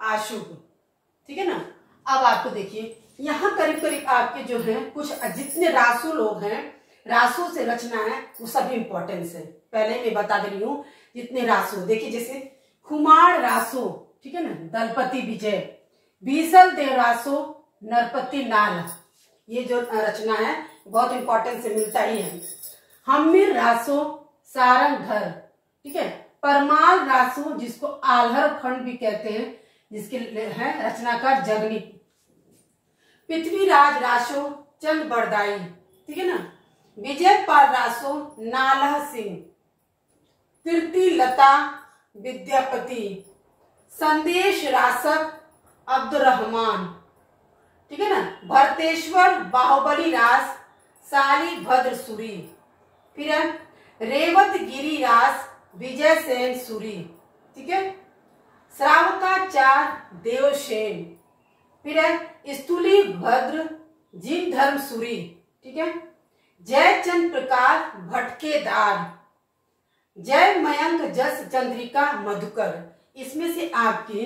आशुभ, ठीक है ना। अब आपको देखिए यहाँ करीब करीब आपके जो है कुछ जितने रासु लोग हैं, रासु से रचना है वो सभी इंपॉर्टेंस है। पहले मैं बता दे रही हूँ जितने रासु, देखिए जैसे खुमार रासो, ठीक है ना, दलपति विजय, बीसल देव रासो, नरपति नाल, ये जो रचना है बहुत इंपॉर्टेंस से मिलता ही है। हम्मीर रासो सारंगधर, ठीक है, परमाल रासो जिसको आल्हर खंड भी कहते हैं, जिसके है रचनाकार जगनीक, पृथ्वीराज रासो चंद बरदाई, ठीक है ना, विजय पाल रासो नालह सिंह, कीर्ति लता विद्यापति, संदेश रासक अब्दुर्रहमान, ठीक है ना, भरतेश्वर बाहुबली रास साली भद्र सूरी, फिर है रेवत गिरी रास विजय सेन सूरी, ठीक है, श्रावकाचार देवसेन, फिर है स्थूली भद्र जिन धर्म सूरी, ठीक है, जयचंद प्रकाश भटकेदार, जय मयंक जस चंद्रिका मधुकर। इसमें से आपके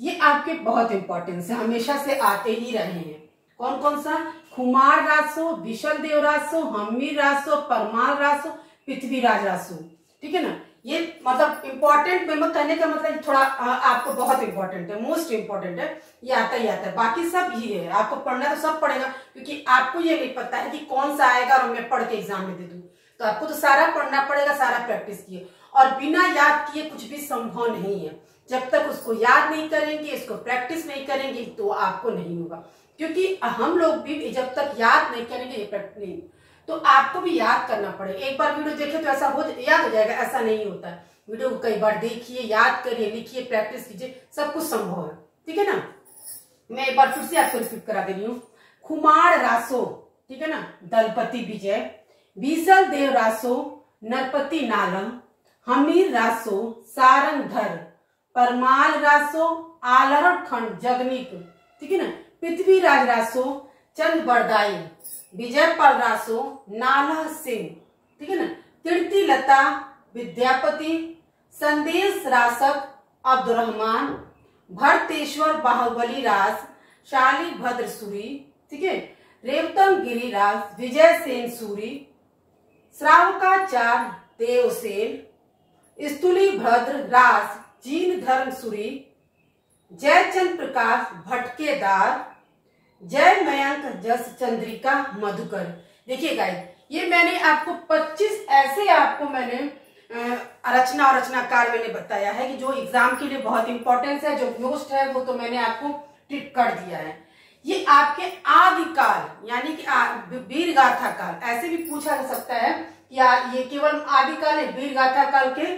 ये आपके बहुत इंपॉर्टेंस है, हमेशा से आते ही रहे हैं। कौन कौन सा? खुमार रासो, विशल देव रासो, हम्मीर रासो, परमाल रासो, पृथ्वीराज रासो, ठीक है ना। ये मतलब इंपॉर्टेंट में कहने का मतलब थोड़ा आपको बहुत इंपॉर्टेंट है, मोस्ट इंपॉर्टेंट है, ये आता ही आता है। बाकी सब ये है, आपको पढ़ना तो सब पड़ेगा, क्योंकि आपको ये नहीं पता है कि कौन सा आएगा और मैं पढ़ के एग्जाम में दे दूं, तो आपको तो सारा पढ़ना पड़ेगा, सारा प्रैक्टिस किए, और बिना याद किए कुछ भी संभव नहीं है। जब तक उसको याद नहीं करेंगे, इसको प्रैक्टिस नहीं करेंगे, तो आपको नहीं होगा। क्योंकि हम लोग भी जब तक याद नहीं करेंगे ये प्रैक्टिस नहीं, तो आपको भी याद करना पड़ेगा। एक बार वीडियो देखे तो ऐसा याद हो जाएगा, ऐसा नहीं होता है। वीडियो को कई बार देखिए, याद करिए, लिखिए, प्रैक्टिस कीजिए, सब कुछ संभव है, ठीक है ना। मैं एक बार फिर से आपको रिपीट करा दे रही हूँ। खुमार रासो, ठीक है ना, दलपति विजय, बीसल देव रासो नरपति नालम, हमीर रासो सारंगधर, परमाल रासो आलहर खंड जगनीक, ठीक है ना, पृथ्वीराज रासो चंद बरदाई, विजयपाल रासो नालह सिंह, ठीक है ना, कीर्ति लता विद्यापति, संदेश रासक अब्दुर्रहमान, भरतेश्वर बाहुबली रास शाली भद्र सूरी, ठीक है, रेवतम गिरिराज विजय सेन सूरी, श्रावकाचार देवसेन, स्थूली भद्र रास जीन धर्म सूरी, जयचंद प्रकाश भटकेदार, जय मयंक जस चंद्रिका मधुकर। देखिए गाइस, ये मैंने आपको 25 ऐसे आपको मैंने रचना और रचनाकार मैंने बताया है कि जो एग्जाम के लिए बहुत इंपॉर्टेंस है, जो मोस्ट है, वो तो मैंने आपको टिक कर दिया है। ये आपके आदिकाल यानी कि वीर गाथा काल, ऐसे भी पूछा जा सकता है या ये केवल आदिकाल है, वीर गाथा काल के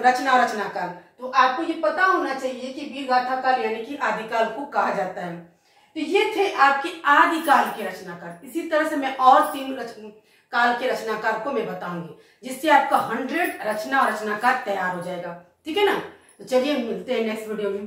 रचना और रचनाकाल। तो आपको ये पता होना चाहिए कि वीर गाथा काल यानी कि आदिकाल को कहा जाता है। तो ये थे आपके आदिकाल के रचनाकार। इसी तरह से मैं और 3 काल के रचनाकार को मैं बताऊंगी, जिससे आपका 100 रचना और रचनाकार तैयार हो जाएगा, ठीक है ना। तो चलिए मिलते हैं नेक्स्ट वीडियो में।